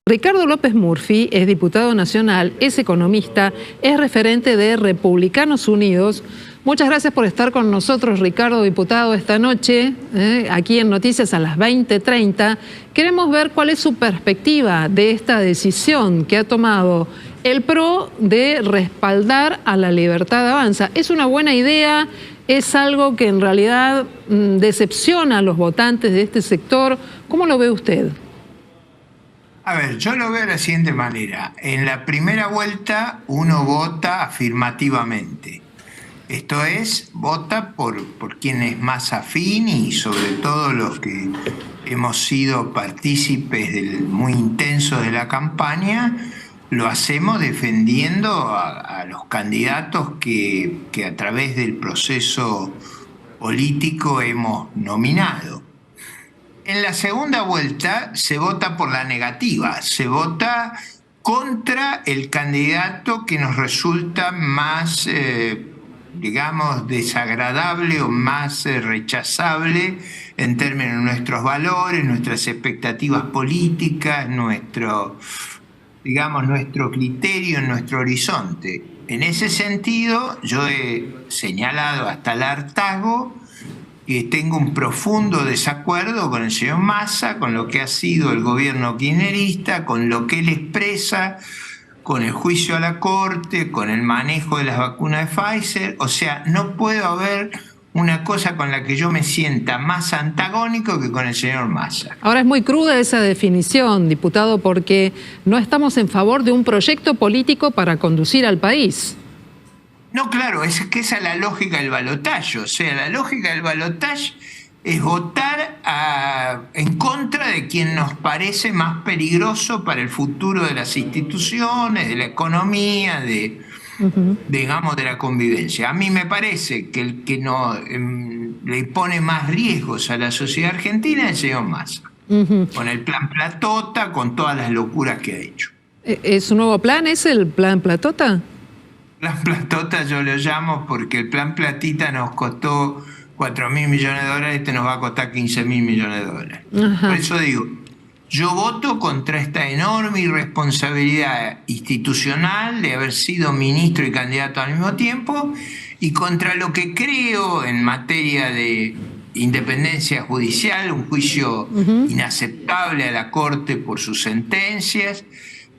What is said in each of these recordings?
Ricardo López Murphy es diputado nacional, es economista, es referente de Republicanos Unidos. Muchas gracias por estar con nosotros, Ricardo, diputado, esta noche, aquí en Noticias a las 20:30. Queremos ver cuál es su perspectiva de esta decisión que ha tomado el PRO de respaldar a La Libertad Avanza. ¿Es una buena idea? ¿Es algo que en realidad decepciona a los votantes de este sector? ¿Cómo lo ve usted? A ver, yo lo veo de la siguiente manera. En la primera vuelta uno vota afirmativamente. Esto es, vota por quien es más afín y sobre todo los que hemos sido partícipes muy intensos de la campaña, lo hacemos defendiendo a los candidatos que a través del proceso político hemos nominado. En la segunda vuelta se vota por la negativa, se vota contra el candidato que nos resulta más, digamos, desagradable o más rechazable en términos de nuestros valores, nuestras expectativas políticas, nuestro criterio, nuestro horizonte. En ese sentido, yo he señalado hasta el hartazgo que tengo un profundo desacuerdo con el señor Massa, con lo que ha sido el gobierno kirchnerista, con lo que él expresa, con el juicio a la Corte, con el manejo de las vacunas de Pfizer. O sea, no puede haber una cosa con la que yo me sienta más antagónico que con el señor Massa. Ahora, es muy cruda esa definición, diputado, porque no estamos en favor de un proyecto político para conducir al país. No, claro, es que esa es la lógica del balotaje. O sea, la lógica del balotaje es votar en contra de quien nos parece más peligroso para el futuro de las instituciones, de la economía, digamos, de la convivencia. A mí me parece que el que le pone más riesgos a la sociedad argentina es el señor Massa, con el plan Platota, con todas las locuras que ha hecho. ¿Es un nuevo plan? ¿Es el plan Platota? Plan Platota yo lo llamo porque el plan Platita nos costó 4.000 millones de dólares, este nos va a costar 15.000 millones de dólares. Ajá. Por eso digo, yo voto contra esta enorme irresponsabilidad institucional de haber sido ministro y candidato al mismo tiempo y contra lo que creo en materia de independencia judicial, un juicio inaceptable a la Corte por sus sentencias,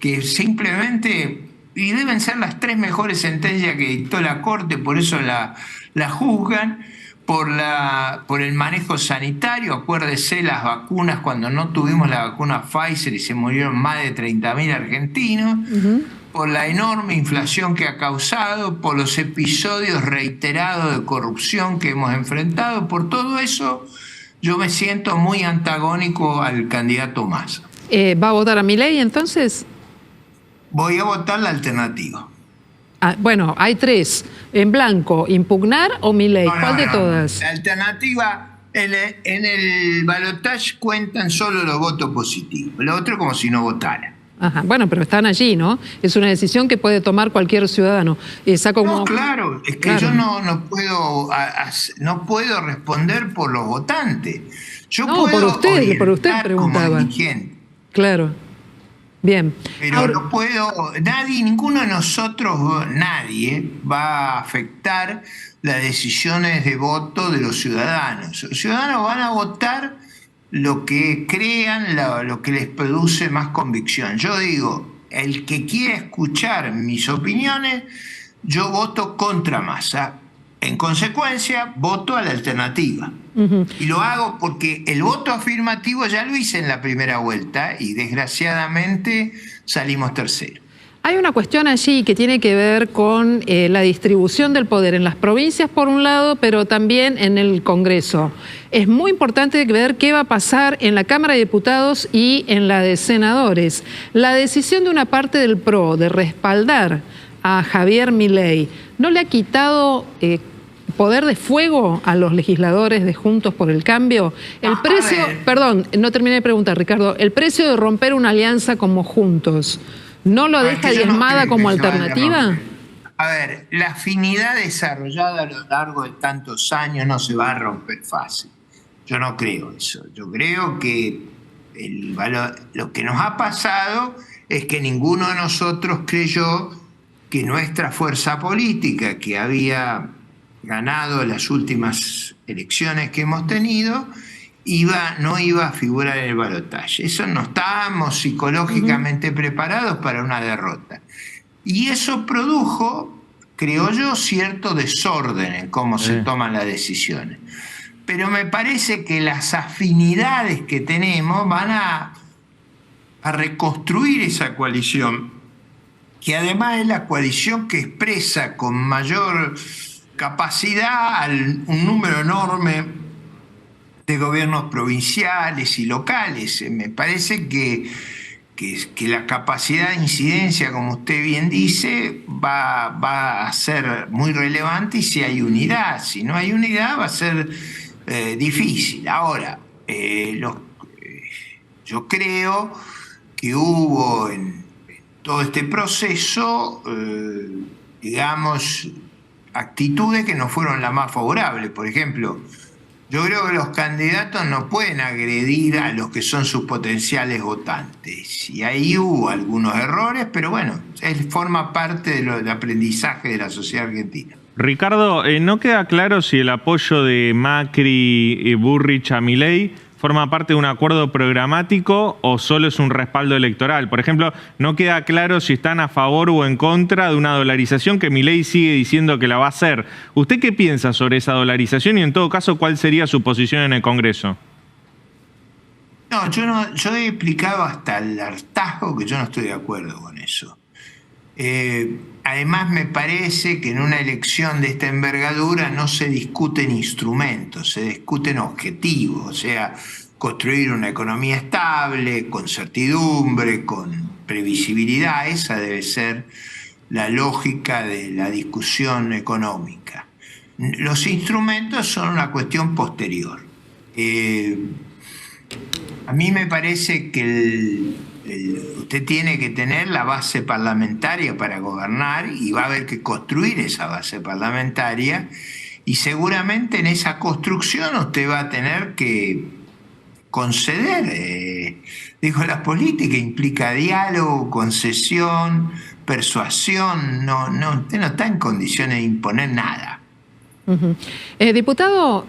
que simplemente... Y deben ser las 3 mejores sentencias que dictó la Corte, por eso la juzgan, por el manejo sanitario. Acuérdese las vacunas, cuando no tuvimos la vacuna Pfizer y se murieron más de 30.000 argentinos, por la enorme inflación que ha causado, por los episodios reiterados de corrupción que hemos enfrentado. Por todo eso, yo me siento muy antagónico al candidato Massa. ¿Va a votar a Milei entonces? Voy a votar la alternativa. Bueno, hay 3. En blanco, impugnar o Milei. ¿Cuál de todas? La alternativa, en el balotaje cuentan solo los votos positivos. Lo otro como si no votara. Ajá. Bueno, pero están allí, ¿no? Es una decisión que puede tomar cualquier ciudadano. No, claro, es que claro. Yo no puedo responder por los votantes. Yo no, puedo por usted preguntaba. Como dirigente. Claro. Bien. Pero ahora, no puedo, ninguno de nosotros, nadie va a afectar las decisiones de voto de los ciudadanos. Los ciudadanos van a votar lo que crean, lo que les produce más convicción. Yo digo, el que quiera escuchar mis opiniones, yo voto contra Massa. En consecuencia, voto a la alternativa. Y lo hago porque el voto afirmativo ya lo hice en la primera vuelta y desgraciadamente salimos terceros. Hay una cuestión allí que tiene que ver con la distribución del poder en las provincias por un lado, pero también en el Congreso. Es muy importante ver qué va a pasar en la Cámara de Diputados y en la de Senadores. La decisión de una parte del PRO de respaldar a Javier Milei, ¿no le ha quitado poder de fuego a los legisladores de Juntos por el Cambio? El precio, perdón, no terminé de preguntar, Ricardo, el precio de romper una alianza como Juntos, ¿no lo deja diezmada como alternativa? A ver, la afinidad desarrollada a lo largo de tantos años no se va a romper fácil. Yo no creo eso. Yo creo que Lo que nos ha pasado es que ninguno de nosotros creyó que nuestra fuerza política, que había ganado las últimas elecciones que hemos tenido, no iba a figurar en el balotaje. Eso no estábamos psicológicamente preparados para una derrota. Y eso produjo, creo yo, cierto desorden en cómo se toman las decisiones. Pero me parece que las afinidades que tenemos van a reconstruir esa coalición, que además es la coalición que expresa con mayor capacidad un número enorme de gobiernos provinciales y locales. Me parece que la capacidad de incidencia, como usted bien dice, va a ser muy relevante, y si hay unidad. Si no hay unidad, va a ser difícil. Ahora, yo creo que hubo en todo este proceso, digamos, actitudes que no fueron las más favorables. Por ejemplo, yo creo que los candidatos no pueden agredir a los que son sus potenciales votantes. Y ahí hubo algunos errores, pero bueno, forma parte del aprendizaje de la sociedad argentina. Ricardo, no queda claro si el apoyo de Macri y Burrich a Milei forma parte de un acuerdo programático o solo es un respaldo electoral. Por ejemplo, no queda claro si están a favor o en contra de una dolarización que Milei sigue diciendo que la va a hacer. ¿Usted qué piensa sobre esa dolarización y, en todo caso, cuál sería su posición en el Congreso? No, yo he explicado hasta el hartazgo que yo no estoy de acuerdo con eso. Además, me parece que en una elección de esta envergadura no se discuten instrumentos, se discuten objetivos, o sea, construir una economía estable, con certidumbre, con previsibilidad. Esa debe ser la lógica de la discusión económica. Los instrumentos son una cuestión posterior. A mí me parece que usted tiene que tener la base parlamentaria para gobernar, y va a haber que construir esa base parlamentaria, y seguramente en esa construcción usted va a tener que conceder. Digo, la política implica diálogo, concesión, persuasión. Usted no está en condiciones de imponer nada. Diputado,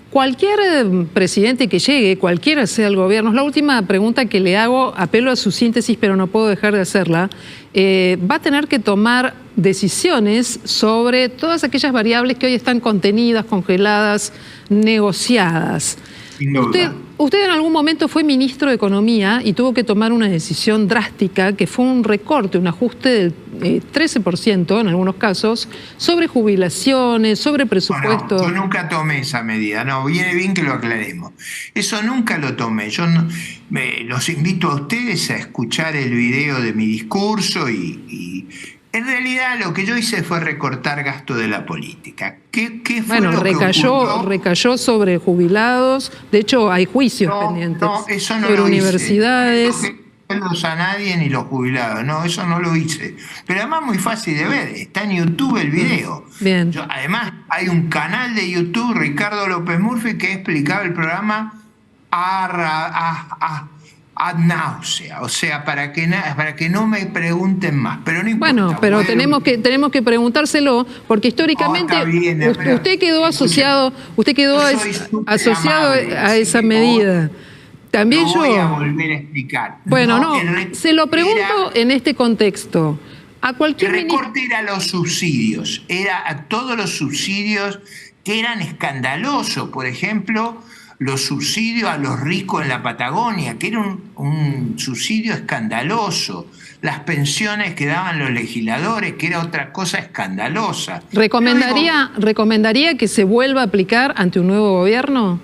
cualquier presidente que llegue, cualquiera sea el gobierno, es la última pregunta que le hago, apelo a su síntesis, pero no puedo dejar de hacerla, va a tener que tomar decisiones sobre todas aquellas variables que hoy están contenidas, congeladas, negociadas. Sin duda. Usted en algún momento fue ministro de Economía y tuvo que tomar una decisión drástica, que fue un recorte, un ajuste del 13% en algunos casos, sobre jubilaciones, sobre presupuestos. No, yo nunca tomé esa medida. No, viene bien que lo aclaremos. Eso nunca lo tomé. Yo los invito a ustedes a escuchar el video de mi discurso y en realidad lo que yo hice fue recortar gasto de la política. ¿Qué fue lo que ocurrió? Recayó sobre jubilados. De hecho, hay juicios pendientes. No, eso no sobre lo universidades. hice. No a nadie ni los jubilados. No, eso no lo hice. Pero además muy fácil de ver. Está en YouTube el video. Bien. Además, hay un canal de YouTube, Ricardo López Murphy, que explicaba el programa ad náusea, o sea, para que no me pregunten más, pero no importa. Bueno, pero tenemos que preguntárselo, porque históricamente usted quedó asociado, a esa medida. También yo voy a volver a explicar. Bueno, se lo pregunto en este contexto. A cualquier el recorte era los subsidios, era a todos los subsidios que eran escandalosos. Por ejemplo, los subsidios a los ricos en la Patagonia, que era un subsidio escandaloso. Las pensiones que daban los legisladores, que era otra cosa escandalosa. ¿Recomendaría que se vuelva a aplicar ante un nuevo gobierno?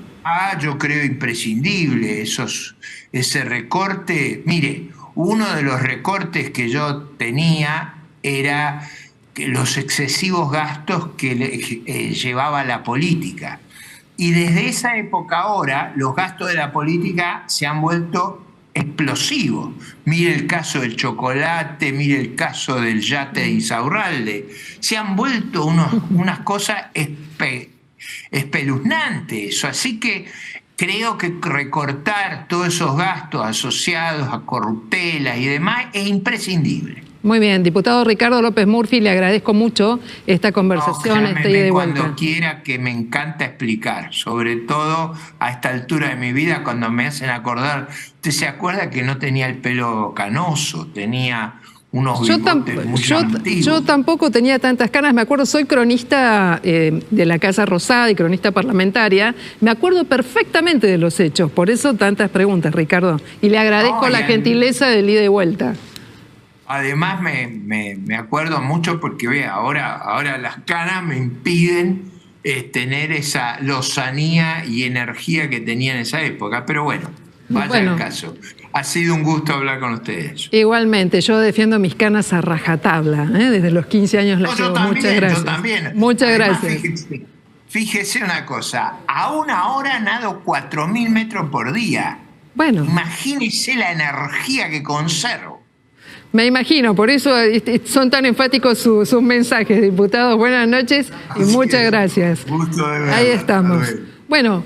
Yo creo imprescindible ese recorte. Mire, uno de los recortes que yo tenía era los excesivos gastos que llevaba la política. Y desde esa época ahora, los gastos de la política se han vuelto explosivos. Mire el caso del chocolate, mire el caso del yate de Insaurralde. Se han vuelto unas cosas espeluznantes. Así que creo que recortar todos esos gastos asociados a corruptelas y demás es imprescindible. Muy bien, diputado Ricardo López Murphy, le agradezco mucho esta conversación, esta ida y vuelta. Cuando quiera, que me encanta explicar, sobre todo a esta altura de mi vida, cuando me hacen acordar. ¿Usted se acuerda que no tenía el pelo canoso? Tenía unos bigotes muy llamativos. Yo tampoco tenía tantas canas, me acuerdo, soy cronista de la Casa Rosada y cronista parlamentaria, me acuerdo perfectamente de los hechos, por eso tantas preguntas, Ricardo, y le agradezco la gentileza del ida y vuelta. Además me acuerdo mucho porque vea, ahora las canas me impiden tener esa lozanía y energía que tenía en esa época, pero bueno, vaya al caso. Ha sido un gusto hablar con ustedes. Igualmente, yo defiendo mis canas a rajatabla, desde los 15 años las llevo. Muchas gracias. Yo también. Muchas Además, gracias. Fíjese una cosa, a una hora nado 4.000 metros por día. Bueno. Imagínese la energía que conservo. Me imagino, por eso son tan enfáticos sus mensajes, diputados. Buenas noches y muchas gracias. Gusto de verlo. Ahí estamos. Bueno.